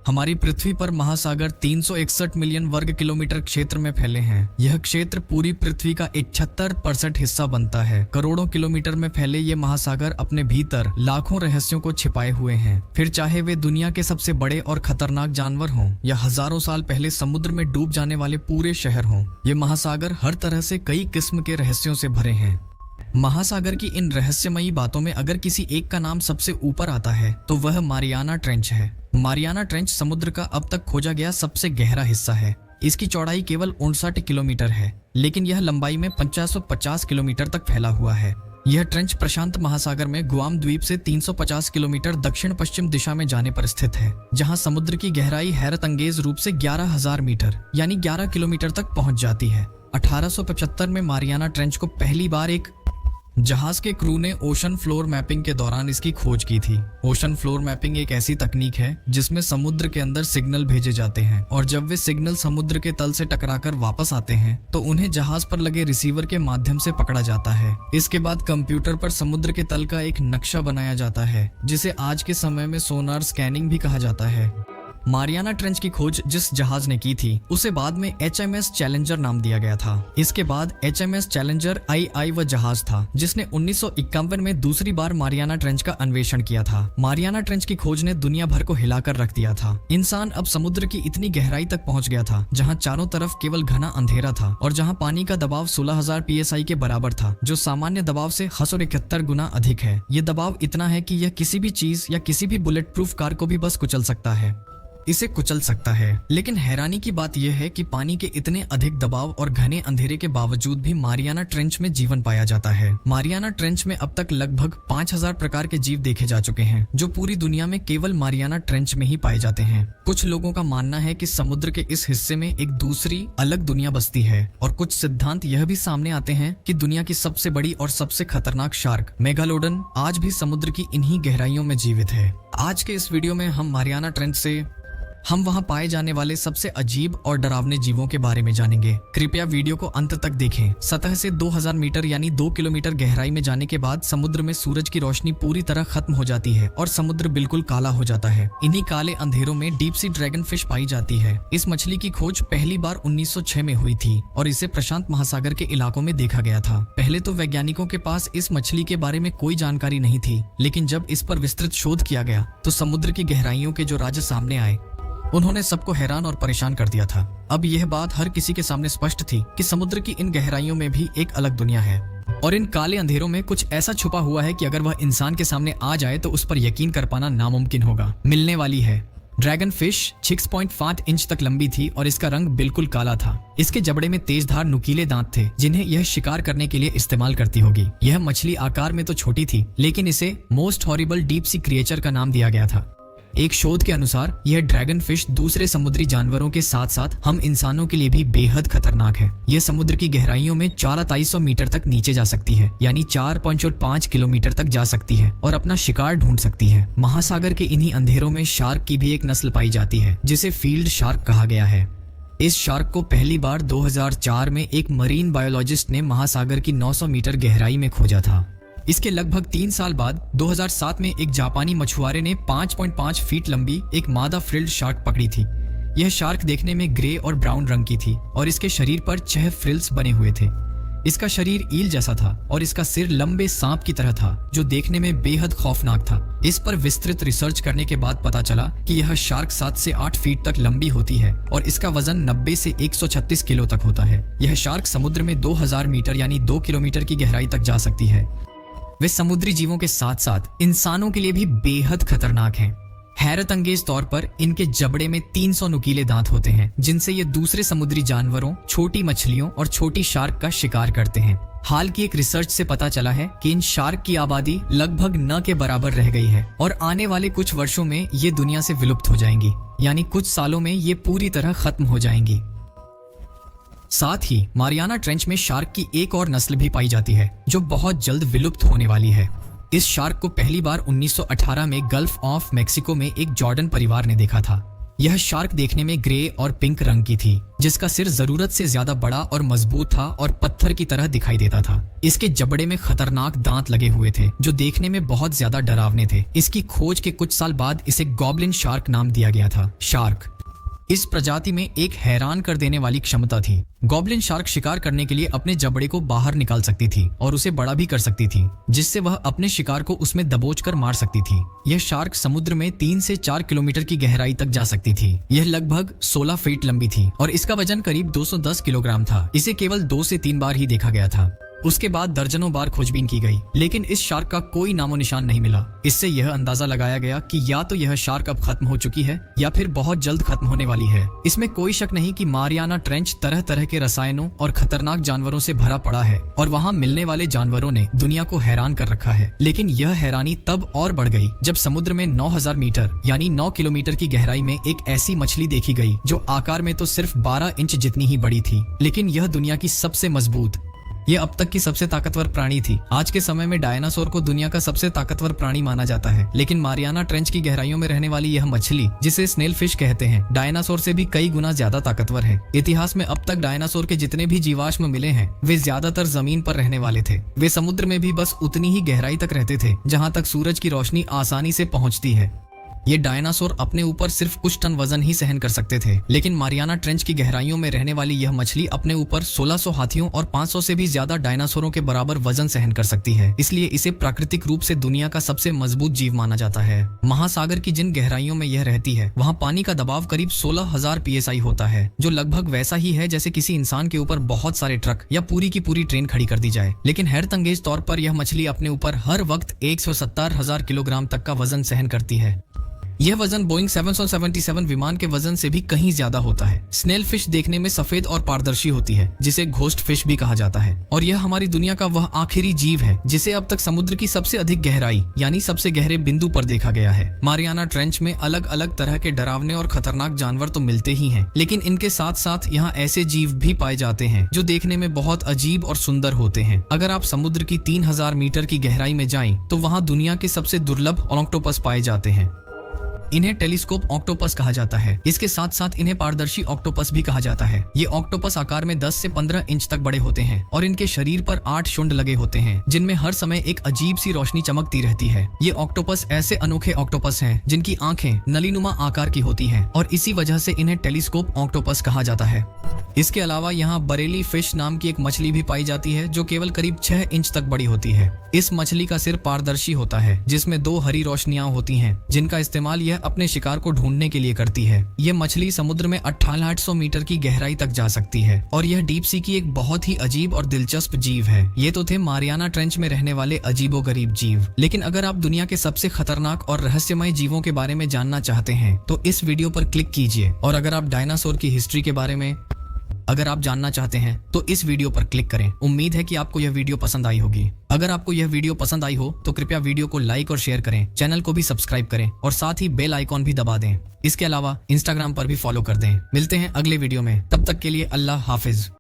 हमारी पृथ्वी पर महासागर 361 मिलियन वर्ग किलोमीटर क्षेत्र में फैले हैं। यह क्षेत्र पूरी पृथ्वी का 71% हिस्सा बनता है। करोड़ों किलोमीटर में फैले ये महासागर अपने भीतर लाखों रहस्यों को छिपाए हुए हैं। फिर चाहे वे दुनिया के सबसे बड़े और खतरनाक जानवर हों या हजारों साल पहले समुद्र में डूब जाने वाले पूरे शहर हों, ये महासागर हर तरह से कई किस्म के रहस्यों से भरे हैं। महासागर की इन रहस्यमयी बातों में अगर किसी एक का नाम सबसे ऊपर आता है तो वह मारियाना ट्रेंच है। मारियाना ट्रेंच समुद्र का अब तक खोजा गया सबसे गहरा हिस्सा है। इसकी चौड़ाई केवल 59 किलोमीटर है, लेकिन यह लंबाई में 550 किलोमीटर तक फैला हुआ है। यह ट्रेंच प्रशांत महासागर में गुआम द्वीप से 350 किलोमीटर दक्षिण पश्चिम दिशा में जाने पर स्थित है, जहां समुद्र की गहराई हैरतअंगेज रूप से 11,000 मीटर यानी 11 किलोमीटर तक पहुंच जाती है। 1875 में मारियाना ट्रेंच को पहली बार एक जहाज के क्रू ने ओशन फ्लोर मैपिंग के दौरान इसकी खोज की थी। ओशन फ्लोर मैपिंग एक ऐसी तकनीक है जिसमें समुद्र के अंदर सिग्नल भेजे जाते हैं और जब वे सिग्नल समुद्र के तल से टकराकर वापस आते हैं तो उन्हें जहाज पर लगे रिसीवर के माध्यम से पकड़ा जाता है। इसके बाद कंप्यूटर पर समुद्र के तल का एक नक्शा बनाया जाता है, जिसे आज के समय में सोनार स्कैनिंग भी कहा जाता है। मारियाना ट्रेंच की खोज जिस जहाज ने की थी उसे बाद में HMS चैलेंजर नाम दिया गया था। इसके बाद HMS चैलेंजर II वह जहाज था जिसने 1951 में दूसरी बार मारियाना ट्रेंच का अन्वेषण किया था। मारियाना ट्रेंच की खोज ने दुनिया भर को हिलाकर रख दिया था। इंसान अब समुद्र की इतनी गहराई तक पहुंच गया था जहां चारों तरफ केवल घना अंधेरा था और जहां पानी का दबाव 16,000 PSI के बराबर था, जो सामान्य दबाव से 171 गुना अधिक है। ये दबाव इतना है कि यह किसी भी चीज या किसी भी बुलेट प्रूफ कार को भी बस कुचल सकता है। इसे कुचल सकता है। लेकिन हैरानी की बात यह है कि पानी के इतने अधिक दबाव और घने अंधेरे के बावजूद भी मारियाना ट्रेंच में जीवन पाया जाता है। मारियाना ट्रेंच में अब तक लगभग 5,000 प्रकार के जीव देखे जा चुके हैं, जो पूरी दुनिया में केवल मारियाना ट्रेंच में ही पाए जाते हैं। कुछ लोगों का मानना है कि समुद्र के इस हिस्से में एक दूसरी अलग दुनिया बसती है और कुछ सिद्धांत यह भी सामने आते हैं कि दुनिया की सबसे बड़ी और सबसे खतरनाक शार्क मेगालोडन आज भी समुद्र की इन्हीं गहराइयों में जीवित है। आज के इस वीडियो में हम मारियाना ट्रेंच से हम वहां पाए जाने वाले सबसे अजीब और डरावने जीवों के बारे में जानेंगे। कृपया वीडियो को अंत तक देखें। सतह से 2000 मीटर यानी 2 किलोमीटर गहराई में जाने के बाद समुद्र में सूरज की रोशनी पूरी तरह खत्म हो जाती है और समुद्र बिल्कुल काला हो जाता है। इन्हीं काले अंधेरों में डीप सी ड्रैगन फिश पाई जाती है। इस मछली की खोज पहली बार 1906 में हुई थी और इसे प्रशांत महासागर के इलाकों में देखा गया था। पहले तो वैज्ञानिकों के पास इस मछली के बारे में कोई जानकारी नहीं थी, लेकिन जब इस पर विस्तृत शोध किया गया तो समुद्र की गहराइयों के जो राज सामने आए उन्होंने सबको हैरान और परेशान कर दिया था। अब यह बात हर किसी के सामने स्पष्ट थी कि समुद्र की इन गहराइयों में भी एक अलग दुनिया है और इन काले अंधेरों में कुछ ऐसा छुपा हुआ है कि अगर वह इंसान के सामने आ जाए तो उस पर यकीन कर पाना नामुमकिन होगा। मिलने वाली है। ड्रैगन फिश 6.5 इंच तक लंबी थी और इसका रंग बिल्कुल काला था। इसके जबड़े में तेजधार नुकीले दांत थे जिन्हें यह शिकार करने के लिए इस्तेमाल करती होगी। यह मछली आकार में तो छोटी थी, लेकिन इसे most horrible deep sea creature का नाम दिया गया था। एक शोध के अनुसार यह ड्रैगन फिश दूसरे समुद्री जानवरों के साथ साथ हम इंसानों के लिए भी बेहद खतरनाक है। यह समुद्र की गहराइयों में 4,200 मीटर तक नीचे जा सकती है, यानी 4.5 किलोमीटर तक जा सकती है और अपना शिकार ढूंढ सकती है। महासागर के इन्हीं अंधेरों में शार्क की भी एक नस्ल पाई जाती है जिसे फील्ड शार्क कहा गया है। इस शार्क को पहली बार 2004 में एक मरीन बायोलॉजिस्ट ने महासागर की 900 मीटर गहराई में खोजा था। इसके लगभग 3 साल बाद 2007 में एक जापानी मछुआरे ने 5.5 फीट लंबी एक मादा फ्रिल्ड शार्क पकड़ी थी। यह शार्क देखने में ग्रे और ब्राउन रंग की थी और इसके शरीर पर 6 फ्रिल्स बने हुए थे। इसका शरीर ईल जैसा था और इसका सिर लंबे सांप की तरह था, जो देखने में बेहद खौफनाक था। इस पर विस्तृत रिसर्च करने के बाद पता चला कि यह शार्क 7 से 8 फीट तक लंबी होती है और इसका वजन 90 से 136 किलो तक होता है। यह शार्क समुद्र में 2000 मीटर यानी 2 किलोमीटर की गहराई तक जा सकती है। वे समुद्री जीवों के साथ साथ इंसानों के लिए भी बेहद खतरनाक हैं। हैरतअंगेज तौर पर इनके जबड़े में 300 नुकीले दांत होते हैं, जिनसे ये दूसरे समुद्री जानवरों, छोटी मछलियों और छोटी शार्क का शिकार करते हैं। हाल की एक रिसर्च से पता चला है कि इन शार्क की आबादी लगभग न के बराबर रह गई है और आने वाले कुछ वर्षों में ये दुनिया से विलुप्त हो जाएंगी, यानी कुछ सालों में ये पूरी तरह खत्म हो जाएंगी। साथ ही मारियाना ट्रेंच में शार्क की एक और नस्ल भी पाई जाती है जो बहुत जल्द विलुप्त होने वाली है। इस शार्क को पहली बार 1918 में गल्फ ऑफ मेक्सिको में एक जॉर्डन परिवार ने देखा था। यह शार्क देखने में ग्रे और पिंक रंग की थी, जिसका सिर जरूरत से ज्यादा बड़ा और मजबूत था और पत्थर की तरह दिखाई देता था। इसके जबड़े में खतरनाक दांत लगे हुए थे जो देखने में बहुत ज्यादा डरावने थे। इसकी खोज के कुछ साल बाद इसे गॉब्लिन शार्क नाम दिया गया था। शार्क इस प्रजाति में एक हैरान कर देने वाली क्षमता थी। गॉब्लिन शार्क शिकार करने के लिए अपने जबड़े को बाहर निकाल सकती थी और उसे बड़ा भी कर सकती थी, जिससे वह अपने शिकार को उसमें दबोचकर मार सकती थी। यह शार्क समुद्र में 3 से 4 किलोमीटर की गहराई तक जा सकती थी। यह लगभग 16 फीट लंबी थी और इसका वजन करीब 210 किलोग्राम था। इसे केवल 2 से 3 बार ही देखा गया था। उसके बाद दर्जनों बार खोजबीन की गई, लेकिन इस शार्क का कोई नामो निशान नहीं मिला। इससे यह अंदाजा लगाया गया कि या तो यह शार्क अब खत्म हो चुकी है या फिर बहुत जल्द खत्म होने वाली है। इसमें कोई शक नहीं कि मारियाना ट्रेंच तरह तरह के रसायनों और खतरनाक जानवरों से भरा पड़ा है और वहाँ मिलने वाले जानवरों ने दुनिया को हैरान कर रखा है। लेकिन यह हैरानी तब और बढ़ गई जब समुद्र में 9000 मीटर यानी 9 किलोमीटर की गहराई में एक ऐसी मछली देखी गई जो आकार में तो सिर्फ 12 इंच जितनी ही बड़ी थी, लेकिन यह दुनिया की सबसे मजबूत, यह अब तक की सबसे ताकतवर प्राणी थी। आज के समय में डायनासोर को दुनिया का सबसे ताकतवर प्राणी माना जाता है, लेकिन मारियाना ट्रेंच की गहराइयों में रहने वाली यह मछली, जिसे स्नेल फिश कहते हैं, डायनासोर से भी कई गुना ज्यादा ताकतवर है। इतिहास में अब तक डायनासोर के जितने भी जीवाश्म मिले हैं वे ज्यादातर जमीन पर रहने वाले थे। वे समुद्र में भी बस उतनी ही गहराई तक रहते थे जहाँ तक सूरज की रोशनी आसानी से पहुँचती है। ये डायनासोर अपने ऊपर सिर्फ कुछ टन वजन ही सहन कर सकते थे, लेकिन मारियाना ट्रेंच की गहराइयों में रहने वाली यह मछली अपने ऊपर 1600 हाथियों और 500 से भी ज्यादा डायनासोरों के बराबर वजन सहन कर सकती है। इसलिए इसे प्राकृतिक रूप से दुनिया का सबसे मजबूत जीव माना जाता है। महासागर की जिन गहराइयों में यह रहती है वहाँ पानी का दबाव करीब 16000 PSI होता है, जो लगभग वैसा ही है जैसे किसी इंसान के ऊपर बहुत सारे ट्रक या पूरी की पूरी ट्रेन खड़ी कर दी जाए। लेकिन हैरतअंगेज तौर पर यह मछली अपने ऊपर हर वक्त 170,000 किलोग्राम तक का वजन सहन करती है। यह वजन बोइंग 777 विमान के वजन से भी कहीं ज्यादा होता है। स्नेल फिश देखने में सफेद और पारदर्शी होती है, जिसे घोस्ट फिश भी कहा जाता है, और यह हमारी दुनिया का वह आखिरी जीव है जिसे अब तक समुद्र की सबसे अधिक गहराई यानी सबसे गहरे बिंदु पर देखा गया है। मारियाना ट्रेंच में अलग अलग तरह के डरावने और खतरनाक जानवर तो मिलते ही हैं, लेकिन इनके साथ साथ यहाँ ऐसे जीव भी पाए जाते हैं जो देखने में बहुत अजीब और सुंदर होते हैं। अगर आप समुद्र की 3000 मीटर की गहराई में जाएं, तो वहाँ दुनिया के सबसे दुर्लभ ऑक्टोपस पाए जाते हैं। इन्हें टेलीस्कोप ऑक्टोपस कहा जाता है। इसके साथ साथ इन्हें पारदर्शी ऑक्टोपस भी कहा जाता है। ये ऑक्टोपस आकार में 10 से 15 इंच तक बड़े होते हैं और इनके शरीर पर 8 शुंड लगे होते हैं, जिनमें हर समय एक अजीब सी रोशनी चमकती रहती है। ये ऑक्टोपस ऐसे अनोखे ऑक्टोपस हैं जिनकी आंखें नलीनुमा आकार की होती हैं और इसी वजह से इन्हें टेलीस्कोप ऑक्टोपस कहा जाता है। इसके अलावा यहाँ बरेली फिश नाम की एक मछली भी पाई जाती है जो केवल करीब 6 इंच तक बड़ी होती है। इस मछली का सिर पारदर्शी होता है जिसमें 2 हरी रोशनियां होती हैं, जिनका इस्तेमाल यह अपने शिकार को ढूंढने के लिए करती है। यह मछली समुद्र में 2800 मीटर की गहराई तक जा सकती है और यह डीप सी की एक बहुत ही अजीब और दिलचस्प जीव है। ये तो थे मारियाना ट्रेंच में रहने वाले अजीबोगरीब जीव, लेकिन अगर आप दुनिया के सबसे खतरनाक और रहस्यमय जीवों के बारे में जानना चाहते हैं तो इस वीडियो पर क्लिक कीजिए, और अगर आप डायनासोर की हिस्ट्री के बारे में अगर आप जानना चाहते हैं तो इस वीडियो पर क्लिक करें। उम्मीद है कि आपको यह वीडियो पसंद आई होगी। अगर आपको यह वीडियो पसंद आई हो तो कृपया वीडियो को लाइक और शेयर करें, चैनल को भी सब्सक्राइब करें और साथ ही बेल आइकॉन भी दबा दें। इसके अलावा इंस्टाग्राम पर भी फॉलो कर दें। मिलते हैं अगले वीडियो में, तब तक के लिए अल्लाह हाफिज।